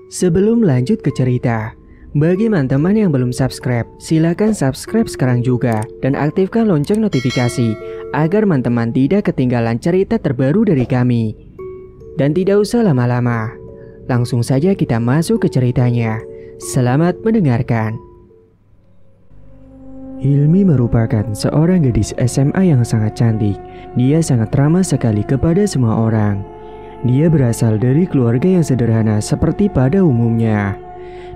Sebelum lanjut ke cerita, bagi teman-teman yang belum subscribe, silakan subscribe sekarang juga dan aktifkan lonceng notifikasi agar teman-teman tidak ketinggalan cerita terbaru dari kami. Dan tidak usah lama-lama, langsung saja kita masuk ke ceritanya. Selamat mendengarkan. Hilmi merupakan seorang gadis SMA yang sangat cantik. Dia sangat ramah sekali kepada semua orang. Dia berasal dari keluarga yang sederhana seperti pada umumnya.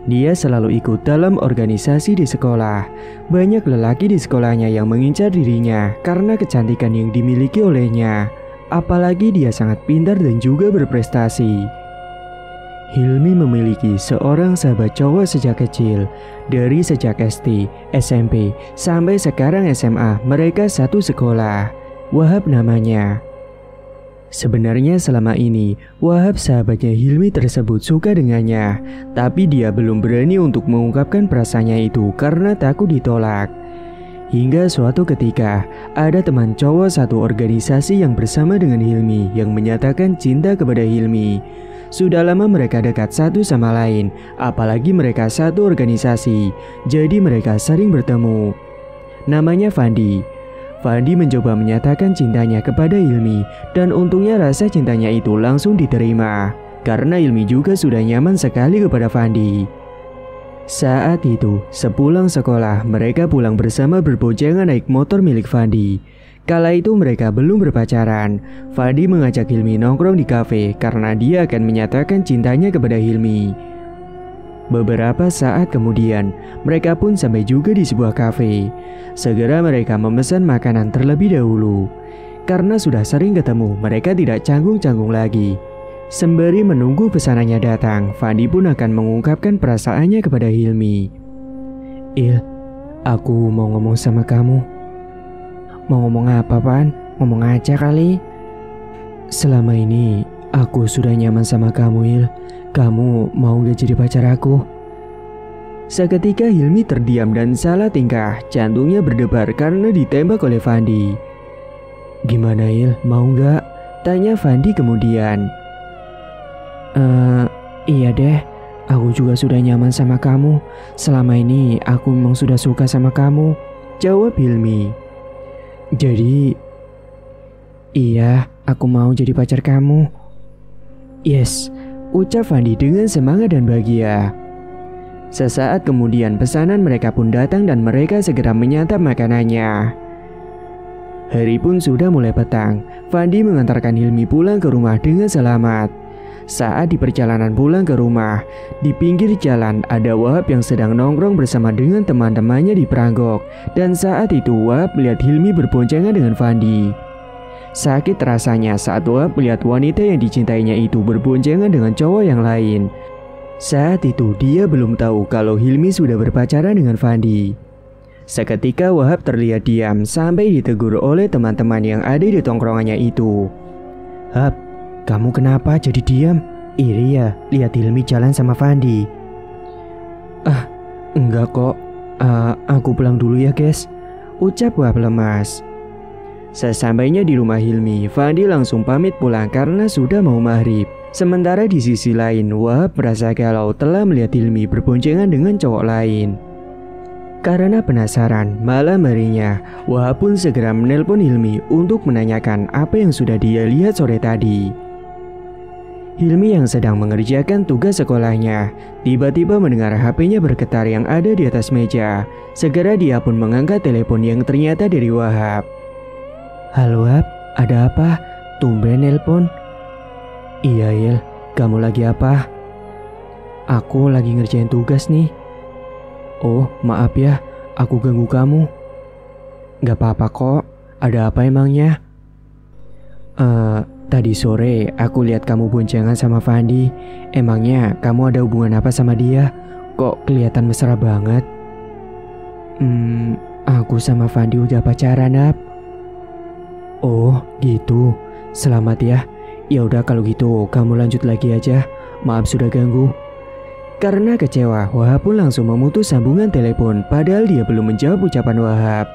Dia selalu ikut dalam organisasi di sekolah. Banyak lelaki di sekolahnya yang mengincar dirinya karena kecantikan yang dimiliki olehnya. Apalagi dia sangat pintar dan juga berprestasi. Hilmi memiliki seorang sahabat cowok sejak kecil. Dari sejak SD, SMP, sampai sekarang SMA, mereka satu sekolah. Wahab namanya. Sebenarnya selama ini, Wahab sahabatnya Hilmi tersebut suka dengannya. Tapi dia belum berani untuk mengungkapkan perasaannya itu karena takut ditolak. Hingga suatu ketika, ada teman cowok satu organisasi yang bersama dengan Hilmi yang menyatakan cinta kepada Hilmi. Sudah lama mereka dekat satu sama lain, apalagi mereka satu organisasi, jadi mereka sering bertemu. Namanya Fandi. Fandi mencoba menyatakan cintanya kepada Hilmi, dan untungnya rasa cintanya itu langsung diterima, karena Hilmi juga sudah nyaman sekali kepada Fandi. Saat itu, sepulang sekolah, mereka pulang bersama berboncengan naik motor milik Fandi. Kala itu mereka belum berpacaran. Fandi mengajak Hilmi nongkrong di kafe karena dia akan menyatakan cintanya kepada Hilmi. Beberapa saat kemudian, mereka pun sampai juga di sebuah kafe. Segera mereka memesan makanan terlebih dahulu. Karena sudah sering ketemu, mereka tidak canggung-canggung lagi. Sembari menunggu pesanannya datang, Fandi pun akan mengungkapkan perasaannya kepada Hilmi. "Il, aku mau ngomong sama kamu." "Mau ngomong apa, Pan? Ngomong aja kali." "Selama ini aku sudah nyaman sama kamu, Il. Kamu mau gak jadi pacar aku?" Seketika Hilmi terdiam dan salah tingkah. Jantungnya berdebar karena ditembak oleh Fandi. "Gimana, Il? Mau gak?" tanya Fandi kemudian. Iya deh. Aku juga sudah nyaman sama kamu. Selama ini aku memang sudah suka sama kamu," jawab Hilmi. "Jadi, iya, aku mau jadi pacar kamu." "Yes," ucap Fandi dengan semangat dan bahagia. Sesaat kemudian pesanan mereka pun datang dan mereka segera menyantap makanannya. Hari pun sudah mulai petang. Fandi mengantarkan Hilmi pulang ke rumah dengan selamat. Saat di perjalanan pulang ke rumah, di pinggir jalan ada Wahab yang sedang nongkrong bersama dengan teman-temannya di Peranggok. Dan saat itu Wahab melihat Hilmi berboncengan dengan Fandi. Sakit rasanya saat Wahab melihat wanita yang dicintainya itu berboncengan dengan cowok yang lain. Saat itu dia belum tahu kalau Hilmi sudah berpacaran dengan Fandi. Seketika Wahab terlihat diam sampai ditegur oleh teman-teman yang ada di tongkrongannya itu. "Hap, kamu kenapa jadi diam? Iri ya lihat Hilmi jalan sama Fandi?" Enggak kok. Aku pulang dulu ya guys," ucap Wahab lemas. Sesampainya di rumah Hilmi, Fandi langsung pamit pulang karena sudah mau maghrib. Sementara di sisi lain, Wahab merasa galau telah melihat Hilmi berboncengan dengan cowok lain. Karena penasaran, malam harinya, Wahab pun segera menelpon Hilmi untuk menanyakan apa yang sudah dia lihat sore tadi. Hilmi yang sedang mengerjakan tugas sekolahnya, tiba-tiba mendengar HP-nya bergetar yang ada di atas meja. Segera dia pun mengangkat telepon yang ternyata dari Wahab. "Halo Wahab, ada apa? Tumben nelpon." "Iya Il, kamu lagi apa?" "Aku lagi ngerjain tugas nih." "Oh maaf ya, aku ganggu kamu." "Gak apa-apa kok, ada apa emangnya?" Tadi sore aku lihat kamu boncengan sama Fandi. Emangnya kamu ada hubungan apa sama dia? Kok kelihatan mesra banget?" Aku sama Fandi udah pacaran, Ab." "Oh gitu, selamat ya. Ya udah kalau gitu kamu lanjut lagi aja. Maaf sudah ganggu." Karena kecewa, Wahab pun langsung memutus sambungan telepon padahal dia belum menjawab ucapan Wahab.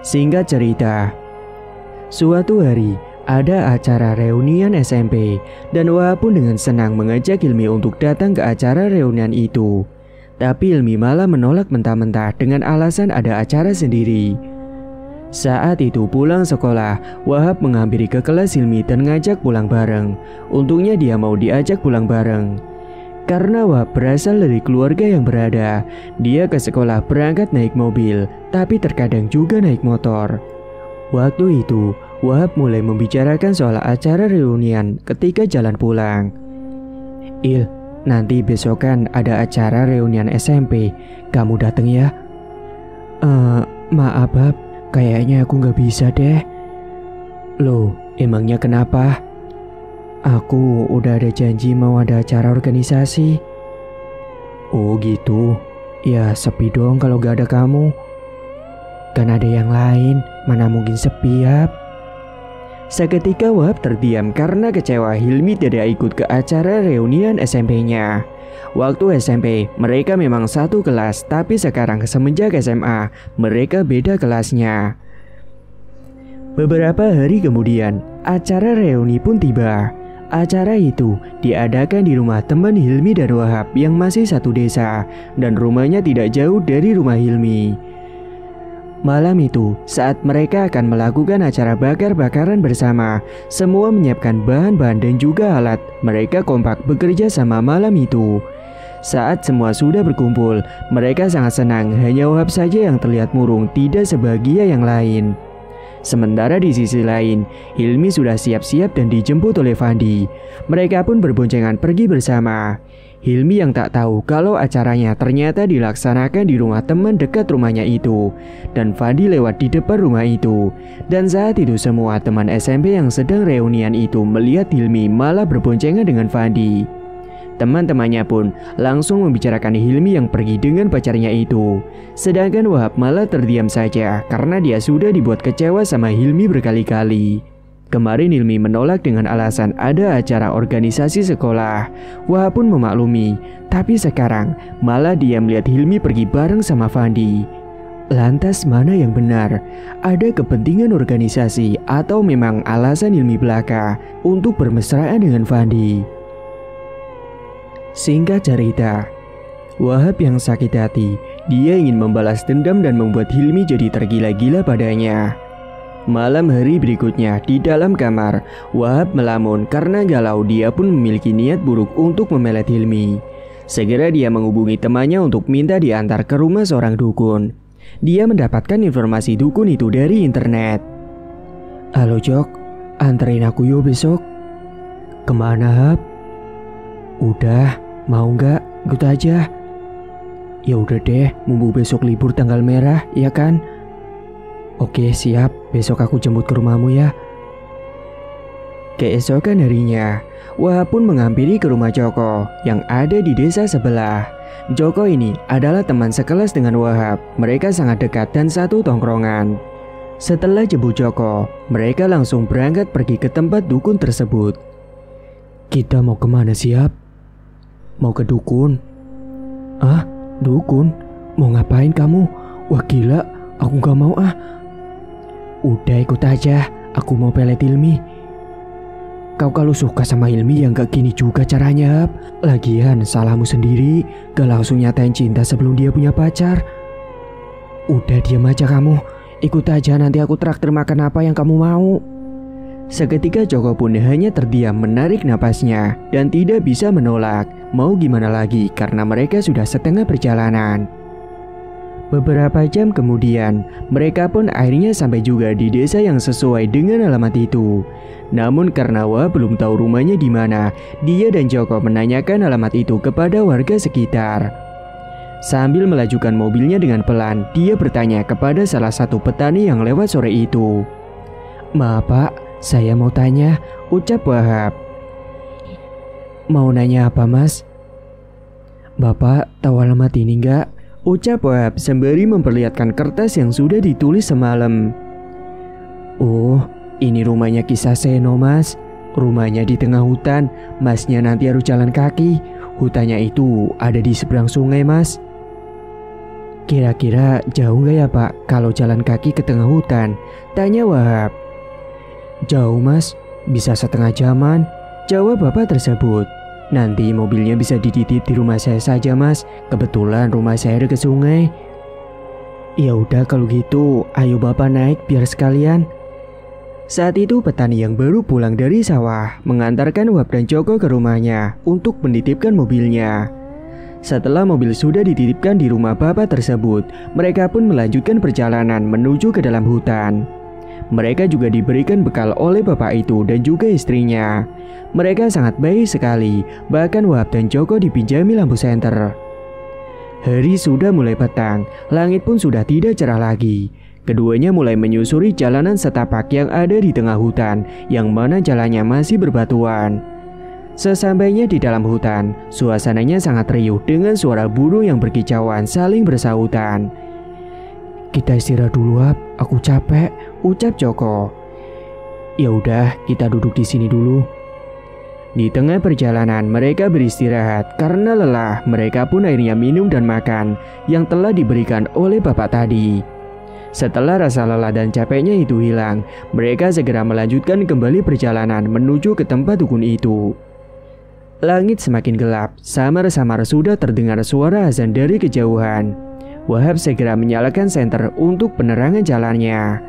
Singkat cerita, suatu hari ada acara reunian SMP dan Wahab pun dengan senang mengajak Hilmi untuk datang ke acara reunian itu. Tapi Hilmi malah menolak mentah-mentah dengan alasan ada acara sendiri. Saat itu pulang sekolah, Wahab menghampiri ke kelas Hilmi dan ngajak pulang bareng. Untungnya dia mau diajak pulang bareng. Karena Wahab berasal dari keluarga yang berada, dia ke sekolah berangkat naik mobil, tapi terkadang juga naik motor. Waktu itu, Wahab mulai membicarakan soal acara reunian ketika jalan pulang. "Il, nanti besok kan ada acara reunian SMP, kamu dateng ya?" Maaf Bab, kayaknya aku nggak bisa deh." "Loh, emangnya kenapa?" "Aku udah ada janji mau ada acara organisasi." "Oh gitu, ya sepi dong kalau gak ada kamu." "Kan ada yang lain, mana mungkin sepi ya." Seketika Wahab terdiam karena kecewa Hilmi tidak ikut ke acara reunian SMP-nya. Waktu SMP mereka memang satu kelas, tapi sekarang semenjak SMA mereka beda kelasnya. Beberapa hari kemudian acara reuni pun tiba. Acara itu diadakan di rumah teman Hilmi dan Wahab yang masih satu desa dan rumahnya tidak jauh dari rumah Hilmi. Malam itu, saat mereka akan melakukan acara bakar-bakaran bersama, semua menyiapkan bahan-bahan dan juga alat. Mereka kompak bekerja sama malam itu. Saat semua sudah berkumpul, mereka sangat senang, hanya Wahab saja yang terlihat murung, tidak sebahagia yang lain. Sementara di sisi lain, Hilmi sudah siap-siap dan dijemput oleh Fandi. Mereka pun berboncengan pergi bersama. Hilmi yang tak tahu kalau acaranya ternyata dilaksanakan di rumah teman dekat rumahnya itu. Dan Fandi lewat di depan rumah itu. Dan saat itu semua teman SMP yang sedang reunian itu melihat Hilmi malah berboncengan dengan Fandi. Teman-temannya pun langsung membicarakan Hilmi yang pergi dengan pacarnya itu. Sedangkan Wahab malah terdiam saja karena dia sudah dibuat kecewa sama Hilmi berkali-kali. Kemarin Hilmi menolak dengan alasan ada acara organisasi sekolah. Wahab pun memaklumi, tapi sekarang malah dia melihat Hilmi pergi bareng sama Fandi. Lantas mana yang benar? Ada kepentingan organisasi atau memang alasan Hilmi belaka untuk bermesraan dengan Fandi? Singkat cerita, Wahab yang sakit hati, dia ingin membalas dendam dan membuat Hilmi jadi tergila-gila padanya. Malam hari berikutnya di dalam kamar, Wahab melamun karena galau. Dia pun memiliki niat buruk untuk memelet Hilmi. Segera dia menghubungi temannya untuk minta diantar ke rumah seorang dukun. Dia mendapatkan informasi dukun itu dari internet. "Halo Jok, anterin aku yuk besok." "Kemana Hab?" "Udah, mau nggak ikut aja?" "Ya udah deh, mumpung besok libur tanggal merah, ya kan?" "Oke siap, besok aku jemput ke rumahmu ya." Keesokan harinya, Wahab pun menghampiri ke rumah Joko yang ada di desa sebelah. Joko ini adalah teman sekelas dengan Wahab. Mereka sangat dekat dan satu tongkrongan. Setelah jemput Joko, mereka langsung berangkat pergi ke tempat dukun tersebut. "Kita mau kemana siap?" "Mau ke dukun." "Ah, dukun? Mau ngapain kamu? Wah gila, aku gak mau ah." "Udah ikut aja, aku mau pelet Hilmi." "Kau kalau suka sama Hilmi ya gak gini juga caranya Hap. Lagian salahmu sendiri, gak langsung nyatain cinta sebelum dia punya pacar." "Udah diam aja kamu, ikut aja nanti aku traktir makan apa yang kamu mau." Seketika Joko pun hanya terdiam menarik napasnya dan tidak bisa menolak. Mau gimana lagi karena mereka sudah setengah perjalanan. Beberapa jam kemudian, mereka pun akhirnya sampai juga di desa yang sesuai dengan alamat itu. Namun karena Wahab belum tahu rumahnya di mana, dia dan Joko menanyakan alamat itu kepada warga sekitar. Sambil melajukan mobilnya dengan pelan, dia bertanya kepada salah satu petani yang lewat sore itu. "Maaf Pak, saya mau tanya," ucap Wahab. "Mau nanya apa Mas?" "Bapak tahu alamat ini enggak?" ucap Wahab sembari memperlihatkan kertas yang sudah ditulis semalam. "Oh, ini rumahnya Kisah Seno Mas. Rumahnya di tengah hutan, Masnya nanti harus jalan kaki. Hutannya itu ada di seberang sungai Mas." "Kira-kira jauh nggak ya Pak kalau jalan kaki ke tengah hutan?" tanya Wahab. Jauh mas, bisa setengah jaman, jawab bapak tersebut. Nanti mobilnya bisa dititip di rumah saya saja mas, kebetulan rumah saya dekat sungai. Ya udah kalau gitu, ayo bapak naik biar sekalian. Saat itu petani yang baru pulang dari sawah mengantarkan Wahab dan Joko ke rumahnya untuk menitipkan mobilnya. Setelah mobil sudah dititipkan di rumah bapak tersebut, mereka pun melanjutkan perjalanan menuju ke dalam hutan. Mereka juga diberikan bekal oleh bapak itu dan juga istrinya. Mereka sangat baik sekali, bahkan Wahab dan Joko dipinjami lampu senter. Hari sudah mulai petang, langit pun sudah tidak cerah lagi. Keduanya mulai menyusuri jalanan setapak yang ada di tengah hutan, yang mana jalannya masih berbatuan. Sesampainya di dalam hutan, suasananya sangat riuh dengan suara burung yang berkicauan saling bersahutan. Kita istirahat dulu, Wahab, aku capek, ucap Joko. Ya udah, kita duduk di sini dulu. Di tengah perjalanan mereka beristirahat karena lelah. Mereka pun akhirnya minum dan makan yang telah diberikan oleh bapak tadi. Setelah rasa lelah dan capeknya itu hilang, mereka segera melanjutkan kembali perjalanan menuju ke tempat dukun itu. Langit semakin gelap, samar-samar sudah terdengar suara azan dari kejauhan. Wahab segera menyalakan senter untuk penerangan jalannya.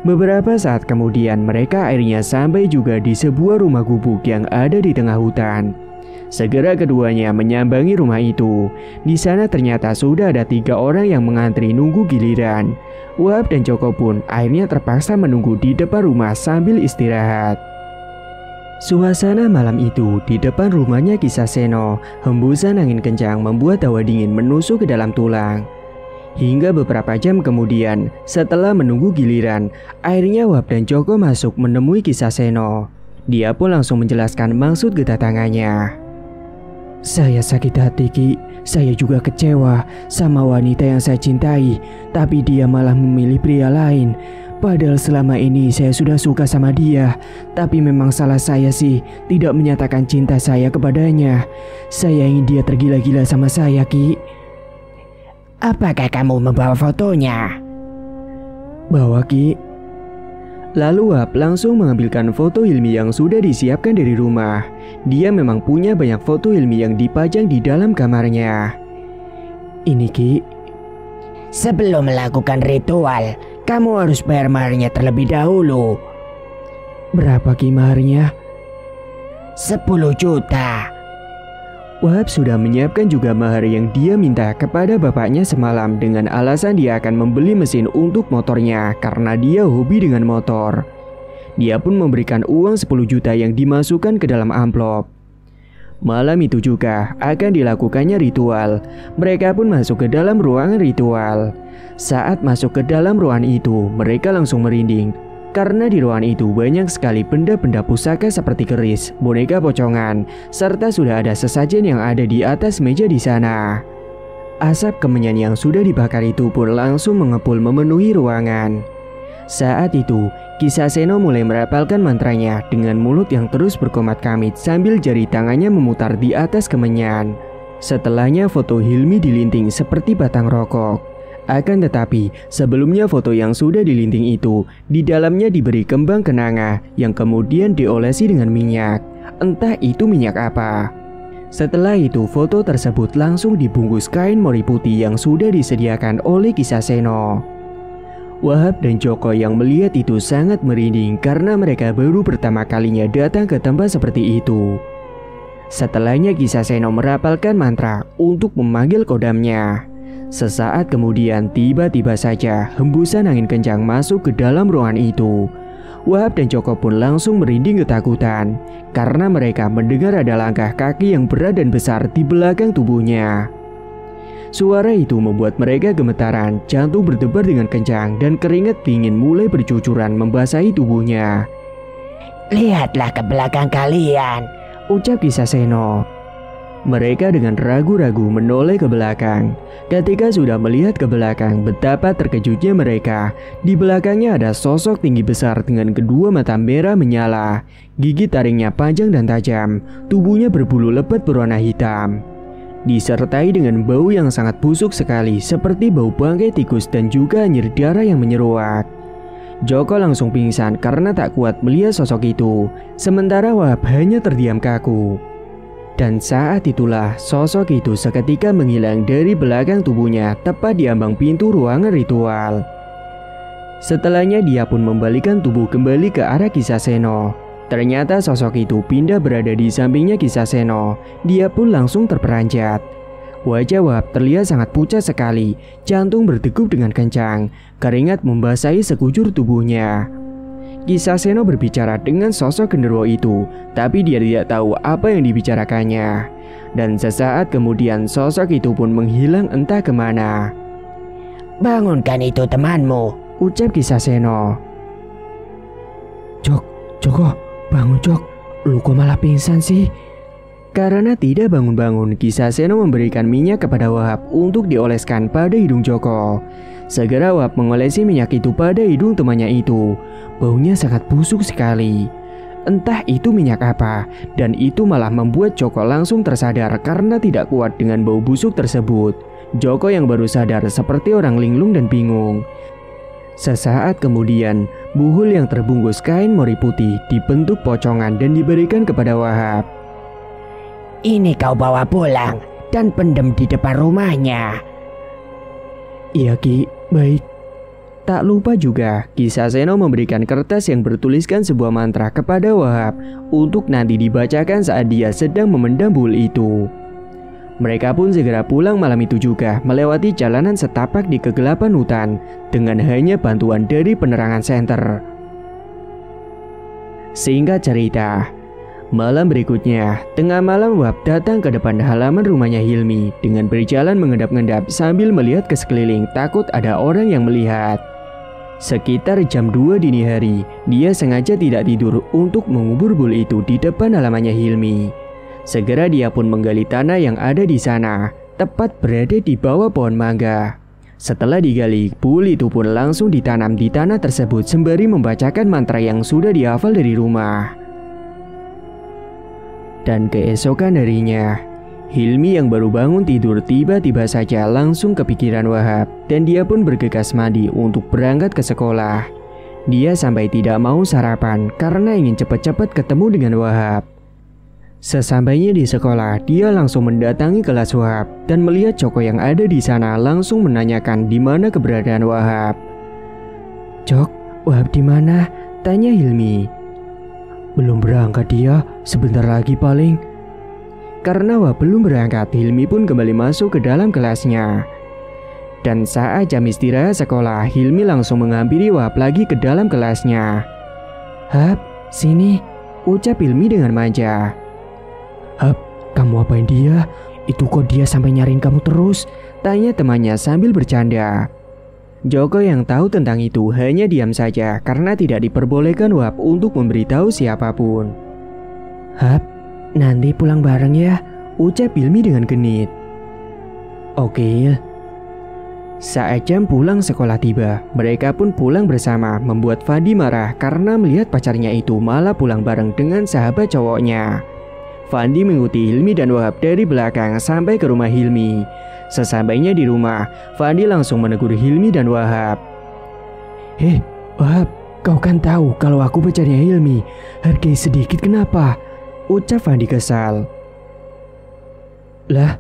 Beberapa saat kemudian mereka akhirnya sampai juga di sebuah rumah gubuk yang ada di tengah hutan. Segera keduanya menyambangi rumah itu. Di sana ternyata sudah ada 3 orang yang mengantri nunggu giliran. Wahab dan Joko pun akhirnya terpaksa menunggu di depan rumah sambil istirahat. Suasana malam itu di depan rumahnya Kisah Seno, hembusan angin kencang membuat hawa dingin menusuk ke dalam tulang. Hingga beberapa jam kemudian, setelah menunggu giliran, akhirnya Wahab dan Joko masuk menemui Kisah Seno. Dia pun langsung menjelaskan maksud kedatangannya. Saya sakit hati, Ki. Saya juga kecewa sama wanita yang saya cintai, tapi dia malah memilih pria lain. Padahal selama ini saya sudah suka sama dia, tapi memang salah saya sih tidak menyatakan cinta saya kepadanya. Saya ingin dia tergila-gila sama saya, Ki. Apakah kamu membawa fotonya? Bawa, Ki. Lalu Wahab langsung mengambilkan foto Hilmi yang sudah disiapkan dari rumah. Dia memang punya banyak foto Hilmi yang dipajang di dalam kamarnya. Ini, Ki. Sebelum melakukan ritual, kamu harus bayar maharnya terlebih dahulu. Berapa, Ki, maharnya? 10 juta. Wahab sudah menyiapkan juga mahar yang dia minta kepada bapaknya semalam dengan alasan dia akan membeli mesin untuk motornya karena dia hobi dengan motor. Dia pun memberikan uang 10 juta yang dimasukkan ke dalam amplop. Malam itu juga akan dilakukannya ritual. Mereka pun masuk ke dalam ruangan ritual. Saat masuk ke dalam ruangan itu, mereka langsung merinding. Karena di ruangan itu banyak sekali benda-benda pusaka seperti keris, boneka pocongan, serta sudah ada sesajen yang ada di atas meja di sana. Asap kemenyan yang sudah dibakar itu pun langsung mengepul memenuhi ruangan. Saat itu, Kisah Seno mulai merapalkan mantranya dengan mulut yang terus berkomat-kamit sambil jari tangannya memutar di atas kemenyan. Setelahnya foto Hilmi dilinting seperti batang rokok. Akan tetapi, sebelumnya foto yang sudah dilinting itu, di dalamnya diberi kembang kenanga yang kemudian diolesi dengan minyak. Entah itu minyak apa. Setelah itu, foto tersebut langsung dibungkus kain mori putih yang sudah disediakan oleh Kisah Seno. Wahab dan Joko yang melihat itu sangat merinding karena mereka baru pertama kalinya datang ke tempat seperti itu. Setelahnya Kisah Seno merapalkan mantra untuk memanggil kodamnya. Sesaat kemudian tiba-tiba saja hembusan angin kencang masuk ke dalam ruangan itu. Wahab dan Joko pun langsung merinding ketakutan karena mereka mendengar ada langkah kaki yang berat dan besar di belakang tubuhnya. Suara itu membuat mereka gemetaran, jantung berdebar dengan kencang dan keringat dingin mulai bercucuran membasahi tubuhnya. Lihatlah ke belakang kalian, ucap Kisah Seno. Mereka dengan ragu-ragu menoleh ke belakang. Ketika sudah melihat ke belakang, betapa terkejutnya mereka. Di belakangnya ada sosok tinggi besar dengan kedua mata merah menyala. Gigi taringnya panjang dan tajam. Tubuhnya berbulu lebat berwarna hitam, disertai dengan bau yang sangat busuk sekali seperti bau bangkai tikus dan juga anyir darah yang menyeruak. Joko langsung pingsan karena tak kuat melihat sosok itu. Sementara Wahab hanya terdiam kaku. Dan saat itulah sosok itu seketika menghilang dari belakang tubuhnya tepat di ambang pintu ruangan ritual. Setelahnya dia pun membalikan tubuh kembali ke arah Kisaseno. Ternyata sosok itu pindah berada di sampingnya Kisaseno. Dia pun langsung terperanjat. Wajah Wahab terlihat sangat pucat sekali. Jantung berdegup dengan kencang. Keringat membasahi sekujur tubuhnya. Kisaseno berbicara dengan sosok genderuwo itu, tapi dia tidak tahu apa yang dibicarakannya. Dan sesaat kemudian sosok itu pun menghilang entah kemana. "Bangunkan itu temanmu," ucap Kisaseno. Joko, bangun Jok, lu kok malah pingsan sih?" Karena tidak bangun-bangun, Kisaseno memberikan minyak kepada Wahab untuk dioleskan pada hidung Joko. Segera Wahab mengolesi minyak itu pada hidung temannya itu. Baunya sangat busuk sekali. Entah itu minyak apa, dan itu malah membuat Joko langsung tersadar karena tidak kuat dengan bau busuk tersebut. Joko yang baru sadar seperti orang linglung dan bingung. Sesaat kemudian, buhul yang terbungkus kain mori putih dibentuk pocongan dan diberikan kepada Wahab. "Ini kau bawa pulang dan pendem di depan rumahnya." "Iya Ki, baik." Tak lupa juga, Kisaseno memberikan kertas yang bertuliskan sebuah mantra kepada Wahab untuk nanti dibacakan saat dia sedang memendam buhul itu. Mereka pun segera pulang malam itu juga, melewati jalanan setapak di kegelapan hutan dengan hanya bantuan dari penerangan senter. Singkat cerita, malam berikutnya, tengah malam Wahab datang ke depan halaman rumahnya Hilmi dengan berjalan mengendap-endap sambil melihat ke sekeliling takut ada orang yang melihat. Sekitar jam 2 dini hari, dia sengaja tidak tidur untuk mengubur buhul itu di depan halamannya Hilmi. Segera dia pun menggali tanah yang ada di sana, tepat berada di bawah pohon mangga. Setelah digali, buhul itu pun langsung ditanam di tanah tersebut sembari membacakan mantra yang sudah dihafal dari rumah. Dan keesokan harinya, Hilmi yang baru bangun tidur tiba-tiba saja langsung kepikiran Wahab dan dia pun bergegas mandi untuk berangkat ke sekolah. Dia sampai tidak mau sarapan karena ingin cepat-cepat ketemu dengan Wahab. Sesampainya di sekolah, dia langsung mendatangi kelas Wahab dan melihat Joko yang ada di sana langsung menanyakan di mana keberadaan Wahab. "Jok, Wahab di mana?" tanya Hilmi. "Belum berangkat dia, sebentar lagi paling." Karena Wahab belum berangkat, Hilmi pun kembali masuk ke dalam kelasnya. Dan saat jam istirahat sekolah, Hilmi langsung menghampiri Wahab lagi ke dalam kelasnya. "Hap, sini," ucap Hilmi dengan manja. "Hap, kamu apain dia? Itu kok dia sampai nyariin kamu terus?" tanya temannya sambil bercanda. Joko yang tahu tentang itu hanya diam saja karena tidak diperbolehkan Wahab untuk memberitahu siapapun. "Hap, nanti pulang bareng ya," ucap Hilmi dengan genit. "Oke." Saat jam pulang sekolah tiba, mereka pun pulang bersama, membuat Fandi marah karena melihat pacarnya itu malah pulang bareng dengan sahabat cowoknya. Fandi mengikuti Hilmi dan Wahab dari belakang sampai ke rumah Hilmi. Sesampainya di rumah, Fandi langsung menegur Hilmi dan Wahab. "Hei, Wahab, kau kan tahu kalau aku pacarnya Hilmi. Hargai sedikit kenapa?" ucap Fandi kesal. "Lah,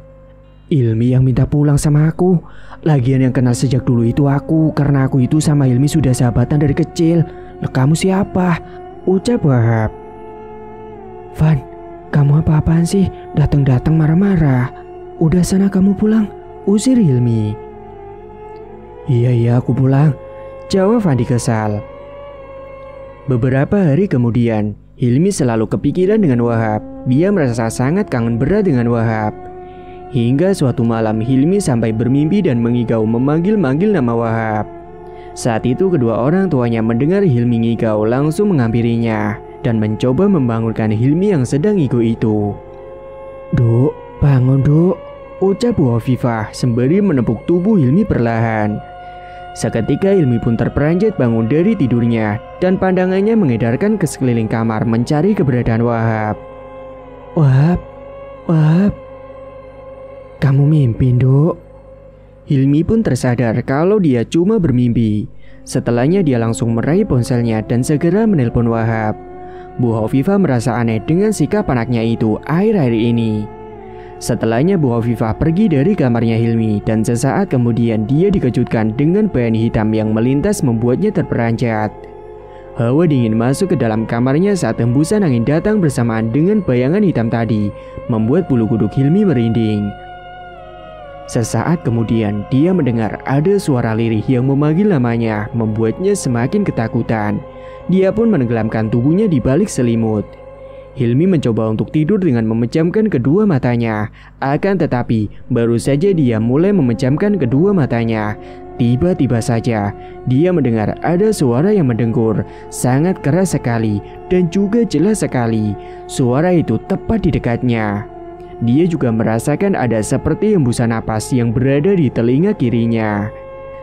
Hilmi yang minta pulang sama aku. Lagian yang kenal sejak dulu itu aku, karena aku itu sama Hilmi sudah sahabatan dari kecil. Lah kamu siapa?" ucap Wahab. "Van, kamu apa-apaan sih? Datang-datang marah-marah. Udah sana kamu pulang," usir Hilmi. Iya aku pulang," jawab Fandi kesal. Beberapa hari kemudian, Hilmi selalu kepikiran dengan Wahab. Dia merasa sangat kangen berat dengan Wahab. Hingga suatu malam Hilmi sampai bermimpi dan mengigau memanggil-manggil nama Wahab. Saat itu kedua orang tuanya mendengar Hilmi ngigau langsung menghampirinya dan mencoba membangunkan Hilmi yang sedang ngigo itu. "Duk, bangun Duk," ucap Bu Hovifah sembari menepuk tubuh Hilmi perlahan. Seketika Hilmi pun terperanjat bangun dari tidurnya dan pandangannya mengedarkan ke sekeliling kamar mencari keberadaan Wahab. Wahab, kamu mimpi Duk?" Hilmi pun tersadar kalau dia cuma bermimpi. Setelahnya dia langsung meraih ponselnya dan segera menelpon Wahab. Bu Hovifah merasa aneh dengan sikap anaknya itu akhir-akhir ini. Setelahnya Bu Hovifah pergi dari kamarnya Hilmi dan sesaat kemudian dia dikejutkan dengan bayangan hitam yang melintas membuatnya terperanjat. Hawa dingin masuk ke dalam kamarnya saat hembusan angin datang bersamaan dengan bayangan hitam tadi, membuat bulu kuduk Hilmi merinding. Sesaat kemudian dia mendengar ada suara lirih yang memanggil namanya, membuatnya semakin ketakutan. Dia pun menenggelamkan tubuhnya di balik selimut. Hilmi mencoba untuk tidur dengan memejamkan kedua matanya. Akan tetapi baru saja dia mulai memejamkan kedua matanya, tiba-tiba saja dia mendengar ada suara yang mendengkur, sangat keras sekali dan juga jelas sekali. Suara itu tepat di dekatnya. Dia juga merasakan ada seperti hembusan napas yang berada di telinga kirinya.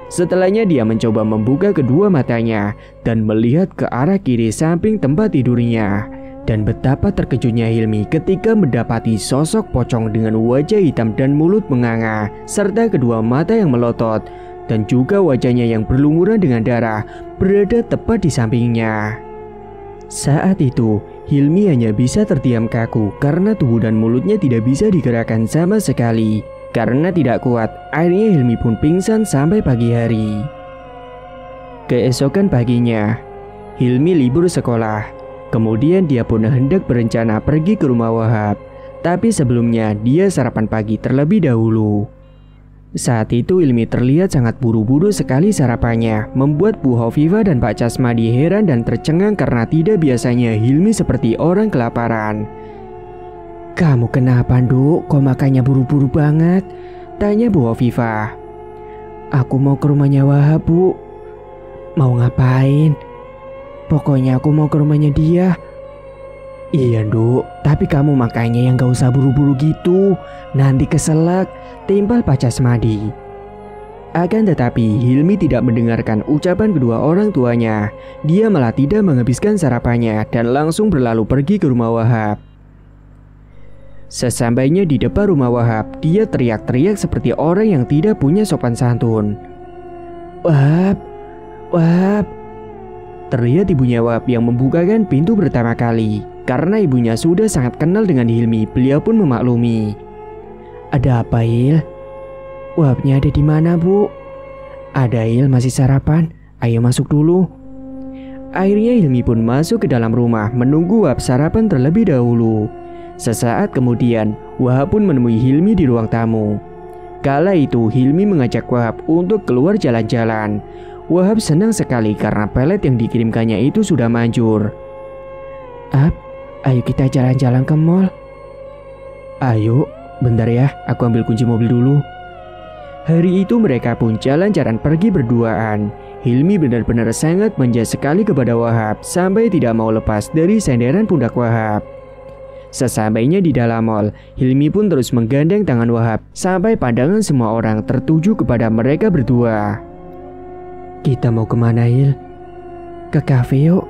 Setelahnya dia mencoba membuka kedua matanya dan melihat ke arah kiri samping tempat tidurnya. Dan betapa terkejutnya Hilmi ketika mendapati sosok pocong dengan wajah hitam dan mulut menganga, serta kedua mata yang melotot, dan juga wajahnya yang berlumuran dengan darah berada tepat di sampingnya. Saat itu, Hilmi hanya bisa terdiam kaku karena tubuh dan mulutnya tidak bisa digerakkan sama sekali. Karena tidak kuat, akhirnya Hilmi pun pingsan sampai pagi hari. Keesokan paginya, Hilmi libur sekolah. Kemudian dia pun hendak berencana pergi ke rumah Wahab. Tapi sebelumnya dia sarapan pagi terlebih dahulu. Saat itu Hilmi terlihat sangat buru-buru sekali sarapannya, membuat Bu Hovifah dan Pak Casmadi heran dan tercengang karena tidak biasanya Hilmi seperti orang kelaparan. "Kamu kenapa, Nduk? Kok makannya buru-buru banget?" tanya Bu Hovifah. "Aku mau ke rumahnya Wahab, Bu." "Mau ngapain?" "Pokoknya aku mau ke rumahnya dia." "Iya, Nduk, tapi kamu makanya yang gak usah buru-buru gitu, nanti keselak," timpal Pak Casmadi. Akan tetapi Hilmi tidak mendengarkan ucapan kedua orang tuanya. Dia malah tidak menghabiskan sarapannya dan langsung berlalu pergi ke rumah Wahab. Sesampainya di depan rumah Wahab, dia teriak-teriak seperti orang yang tidak punya sopan santun. "Wahab, Wahab." Terlihat ibunya Wahab yang membukakan pintu pertama kali. Karena ibunya sudah sangat kenal dengan Hilmi, beliau pun memaklumi. "Ada apa, Hil?" "Wahabnya ada di mana, Bu?" "Ada, Hil, masih sarapan. Ayo masuk dulu." Akhirnya Hilmi pun masuk ke dalam rumah menunggu Wahab sarapan terlebih dahulu. Sesaat kemudian Wahab pun menemui Hilmi di ruang tamu. Kala itu Hilmi mengajak Wahab untuk keluar jalan-jalan. Wahab senang sekali karena pelet yang dikirimkannya itu sudah manjur. "Ab, ayo kita jalan-jalan ke mall." "Ayo, bentar ya, aku ambil kunci mobil dulu." Hari itu mereka pun jalan-jalan pergi berduaan. Hilmi benar-benar sangat manja sekali kepada Wahab sampai tidak mau lepas dari senderan pundak Wahab. Sesampainya di dalam mall, Hilmi pun terus menggandeng tangan Wahab sampai pandangan semua orang tertuju kepada mereka berdua. "Kita mau kemana, Hil?" "Ke kafe yuk."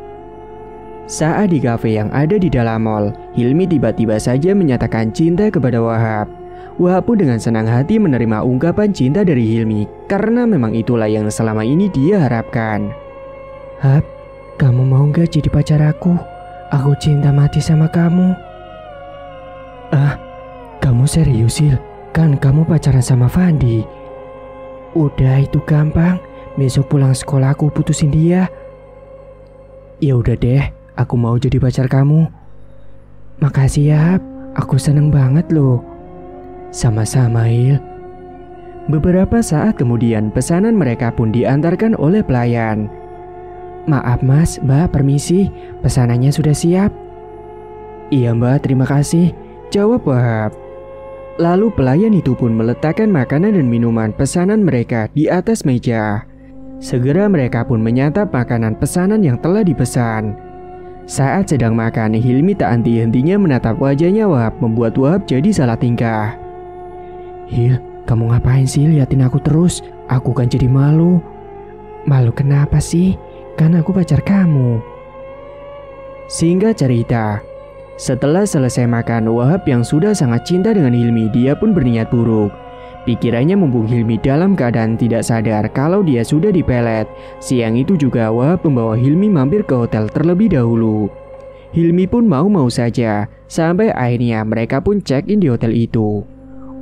Saat di kafe yang ada di dalam mall, Hilmi tiba-tiba saja menyatakan cinta kepada Wahab. Wahab pun dengan senang hati menerima ungkapan cinta dari Hilmi karena memang itulah yang selama ini dia harapkan. "Hab, kamu mau gak jadi pacar aku? Aku cinta mati sama kamu." "Ah, kamu serius, Hil? Kan kamu pacaran sama Fandi." "Udah, itu gampang. Besok pulang sekolah aku putusin dia." "Ya udah deh, aku mau jadi pacar kamu." "Makasih ya, Hab. Aku seneng banget loh." "Sama-sama, Hil." Beberapa saat kemudian pesanan mereka pun diantarkan oleh pelayan. "Maaf Mas, Mbak, permisi. Pesanannya sudah siap." "Iya Mbak, terima kasih," jawab Wahab. Lalu pelayan itu pun meletakkan makanan dan minuman pesanan mereka di atas meja. Segera mereka pun menyantap makanan pesanan yang telah dipesan. Saat sedang makan, Hilmi tak henti-hentinya menatap wajahnya Wahab, membuat Wahab jadi salah tingkah. "Hil, kamu ngapain sih liatin aku terus? Aku kan jadi malu." "Malu kenapa sih? Kan aku pacar kamu." Singkat cerita, setelah selesai makan, Wahab yang sudah sangat cinta dengan Hilmi, dia pun berniat buruk. Pikirannya mumpung Hilmi dalam keadaan tidak sadar kalau dia sudah dipelet. Siang itu juga Wahab membawa Hilmi mampir ke hotel terlebih dahulu. Hilmi pun mau-mau saja, sampai akhirnya mereka pun check-in di hotel itu.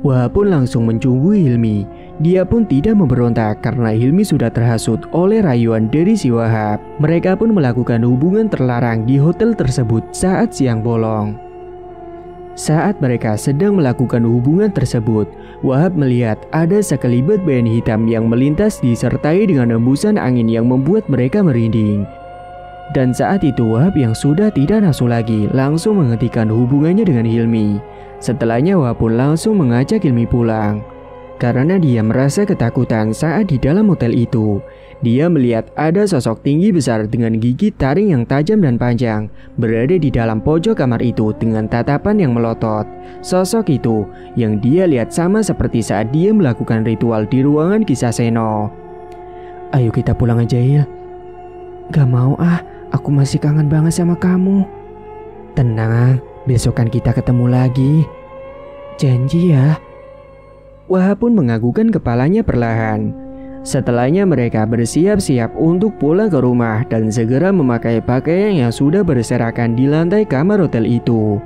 Wahab pun langsung mencumbuhi Hilmi. Dia pun tidak memberontak karena Hilmi sudah terhasut oleh rayuan dari si Wahab. Mereka pun melakukan hubungan terlarang di hotel tersebut saat siang bolong. Saat mereka sedang melakukan hubungan tersebut, Wahab melihat ada sekelibat bayangan hitam yang melintas disertai dengan hembusan angin yang membuat mereka merinding. Dan saat itu Wahab yang sudah tidak nafsu lagi langsung menghentikan hubungannya dengan Hilmi. Setelahnya Wahab pun langsung mengajak Hilmi pulang. Karena dia merasa ketakutan saat di dalam hotel itu. Dia melihat ada sosok tinggi besar dengan gigi taring yang tajam dan panjang berada di dalam pojok kamar itu dengan tatapan yang melotot. Sosok itu yang dia lihat sama seperti saat dia melakukan ritual di ruangan kisah Seno. Ayo kita pulang aja ya. Gak mau ah, aku masih kangen banget sama kamu. Tenang, besok kan kita ketemu lagi. Janji ya. Wahab pun menganggukkan kepalanya perlahan. Setelahnya mereka bersiap-siap untuk pulang ke rumah dan segera memakai pakaian yang sudah berserakan di lantai kamar hotel itu.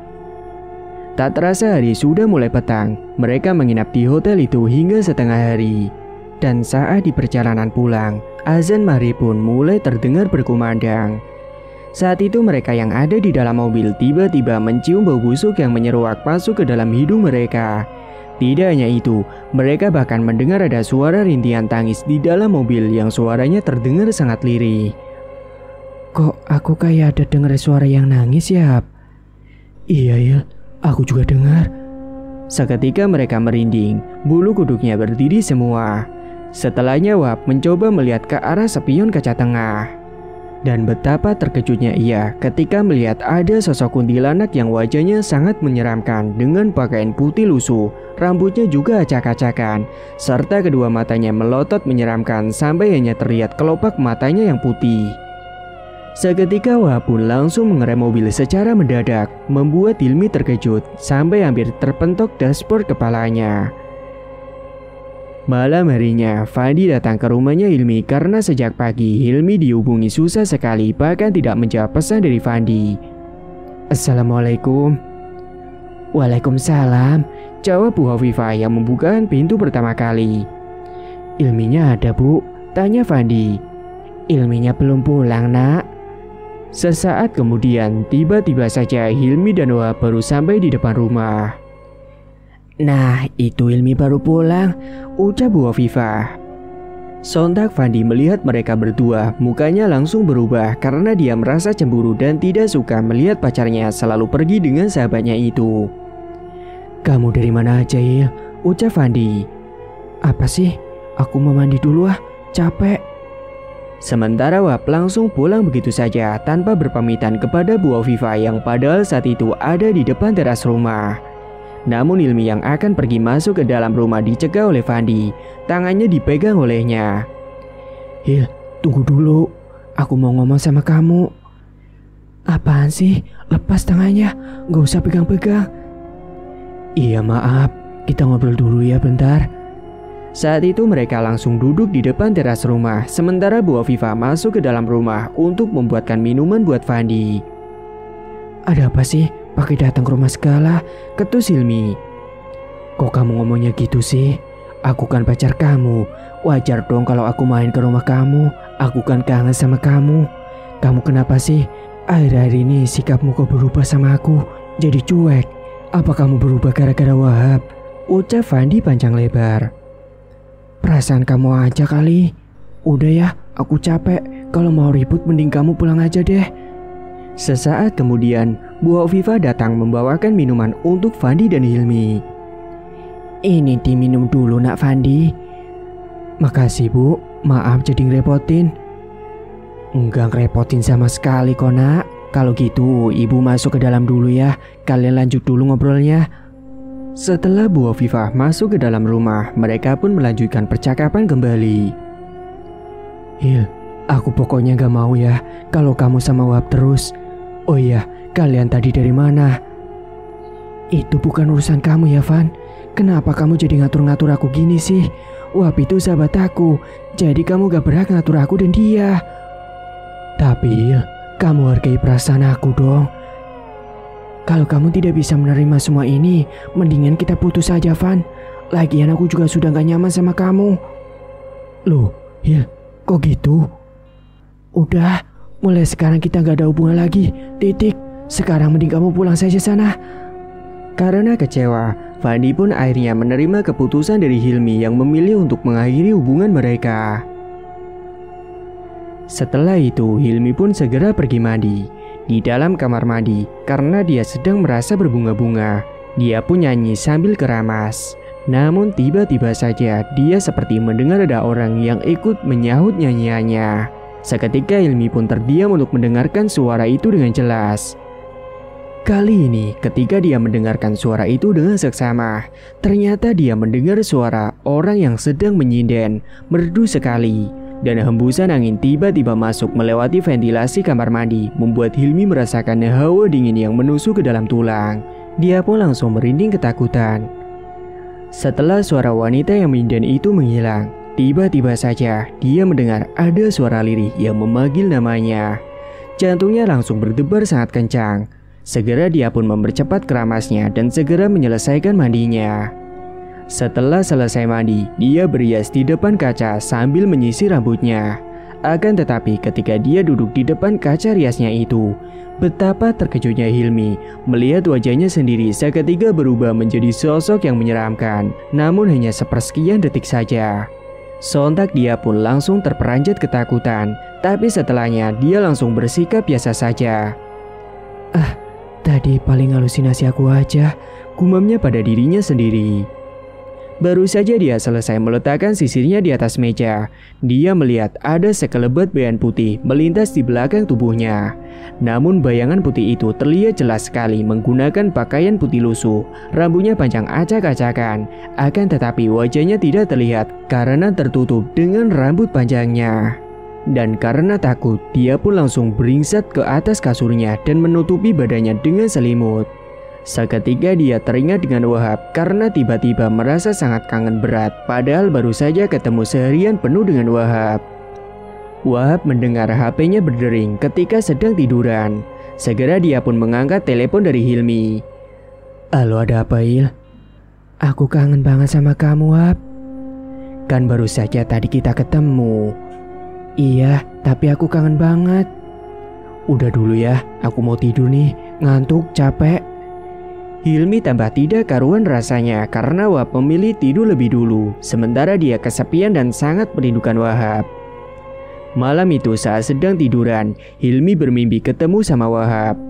Tak terasa hari sudah mulai petang. Mereka menginap di hotel itu hingga setengah hari. Dan saat di perjalanan pulang, azan maghrib pun mulai terdengar berkumandang. Saat itu mereka yang ada di dalam mobil tiba-tiba mencium bau busuk yang menyeruak masuk ke dalam hidung mereka. Tidak hanya itu, mereka bahkan mendengar ada suara rintihan tangis di dalam mobil yang suaranya terdengar sangat lirih. Kok aku kayak ada dengar suara yang nangis ya? Iya ya, aku juga dengar. Seketika mereka merinding, bulu kuduknya berdiri semua. Setelahnya Wahab mencoba melihat ke arah spion kaca tengah. Dan betapa terkejutnya ia ketika melihat ada sosok kuntilanak yang wajahnya sangat menyeramkan dengan pakaian putih lusuh, rambutnya juga acak-acakan, serta kedua matanya melotot menyeramkan sampai hanya terlihat kelopak matanya yang putih. Seketika Wahab pun langsung mengerem mobil secara mendadak, membuat Hilmi terkejut sampai hampir terpentok dashboard kepalanya. Malam harinya, Fandi datang ke rumahnya Hilmi karena sejak pagi Hilmi dihubungi susah sekali bahkan tidak menjawab pesan dari Fandi. Assalamualaikum. Waalaikumsalam, jawab Bu Hovifah yang membukakan pintu pertama kali. Hilminya ada Bu, tanya Fandi. Hilminya belum pulang nak. Sesaat kemudian tiba-tiba saja Hilmi dan Wahab baru sampai di depan rumah. Nah, itu Hilmi baru pulang, ucap Bu Hovifah. Sontak Fandi melihat mereka berdua, mukanya langsung berubah karena dia merasa cemburu dan tidak suka melihat pacarnya selalu pergi dengan sahabatnya itu. Kamu dari mana aja ya? Ucap Fandi. Apa sih? Aku mau mandi dulu ah, capek. Sementara Wahab langsung pulang begitu saja tanpa berpamitan kepada Bu Hovifah yang padahal saat itu ada di depan teras rumah. Namun Hilmi yang akan pergi masuk ke dalam rumah dicegah oleh Fandi. Tangannya dipegang olehnya. Hil, tunggu dulu. Aku mau ngomong sama kamu. Apaan sih? Lepas tangannya. Gak usah pegang-pegang. Iya maaf. Kita ngobrol dulu ya bentar. Saat itu mereka langsung duduk di depan teras rumah. Sementara Bu Hovifah masuk ke dalam rumah untuk membuatkan minuman buat Fandi. Ada apa sih? Pakai datang ke rumah segala, ketus Hilmi. Kok kamu ngomongnya gitu sih? Aku kan pacar kamu. Wajar dong kalau aku main ke rumah kamu. Aku kan kangen sama kamu. Kamu kenapa sih? Akhir-akhir ini sikapmu kok berubah sama aku. Jadi cuek. Apa kamu berubah gara-gara Wahab? Ucap Fandi panjang lebar. Perasaan kamu aja kali. Udah ya, aku capek. Kalau mau ribut mending kamu pulang aja deh. Sesaat kemudian, Bu Hovifah datang membawakan minuman untuk Fandi dan Hilmi. Ini diminum dulu nak Fandi. Makasih Bu, maaf jadi ngerepotin. Enggak ngerepotin sama sekali kok nak. Kalau gitu ibu masuk ke dalam dulu ya. Kalian lanjut dulu ngobrolnya. Setelah Bu Hovifah masuk ke dalam rumah, mereka pun melanjutkan percakapan kembali. Hil, aku pokoknya gak mau ya kalau kamu sama Wahab terus. Oh iya, kalian tadi dari mana? Itu bukan urusan kamu ya Van. kenapa kamu jadi ngatur-ngatur aku gini sih? Wahab itu sahabat aku, jadi kamu gak berhak ngatur aku dan dia. Tapi kamu hargai perasaan aku dong. Kalau kamu tidak bisa menerima semua ini, mendingan kita putus saja, Van. Lagian aku juga sudah gak nyaman sama kamu. Loh, Hil, kok gitu? Udah, mulai sekarang kita gak ada hubungan lagi, titik. Sekarang mending kamu pulang saja sana. Karena kecewa, Fandi pun akhirnya menerima keputusan dari Hilmi yang memilih untuk mengakhiri hubungan mereka. Setelah itu, Hilmi pun segera pergi mandi. Di dalam kamar mandi, karena dia sedang merasa berbunga-bunga, dia pun nyanyi sambil keramas. Namun tiba-tiba saja dia seperti mendengar ada orang yang ikut menyahut nyanyiannya. Seketika Hilmi pun terdiam untuk mendengarkan suara itu dengan jelas. Kali ini ketika dia mendengarkan suara itu dengan seksama, ternyata dia mendengar suara orang yang sedang menyinden, merdu sekali. Dan hembusan angin tiba-tiba masuk melewati ventilasi kamar mandi, membuat Hilmi merasakan hawa dingin yang menusuk ke dalam tulang. Dia pun langsung merinding ketakutan. Setelah suara wanita yang menyinden itu menghilang, tiba-tiba saja dia mendengar ada suara lirih yang memanggil namanya. Jantungnya langsung berdebar sangat kencang. Segera dia pun mempercepat keramasnya dan segera menyelesaikan mandinya. Setelah selesai mandi, dia berhias di depan kaca sambil menyisir rambutnya. Akan tetapi ketika dia duduk di depan kaca riasnya itu, betapa terkejutnya Hilmi melihat wajahnya sendiri seketika berubah menjadi sosok yang menyeramkan, namun hanya sepersekian detik saja. Sontak dia pun langsung terperanjat ketakutan, tapi setelahnya dia langsung bersikap biasa saja. Tadi paling halusinasi aku aja, gumamnya pada dirinya sendiri. Baru saja dia selesai meletakkan sisirnya di atas meja, dia melihat ada sekelebat bayangan putih melintas di belakang tubuhnya. Namun bayangan putih itu terlihat jelas sekali menggunakan pakaian putih lusuh, rambutnya panjang acak-acakan. Akan tetapi wajahnya tidak terlihat karena tertutup dengan rambut panjangnya. Dan karena takut, dia pun langsung beringsat ke atas kasurnya dan menutupi badannya dengan selimut. Seketika dia teringat dengan Wahab karena tiba-tiba merasa sangat kangen berat, padahal baru saja ketemu seharian penuh dengan Wahab. Wahab mendengar HP-nya berdering ketika sedang tiduran. Segera dia pun mengangkat telepon dari Hilmi. Halo, ada apa, Il? Aku kangen banget sama kamu, Wahab. Kan baru saja tadi kita ketemu. Iya, tapi aku kangen banget. Udah dulu ya, aku mau tidur nih, ngantuk, capek. Hilmi tambah tidak karuan rasanya karena Wahab memilih tidur lebih dulu, sementara dia kesepian dan sangat merindukan Wahab. Malam itu saat sedang tiduran, Hilmi bermimpi ketemu sama Wahab.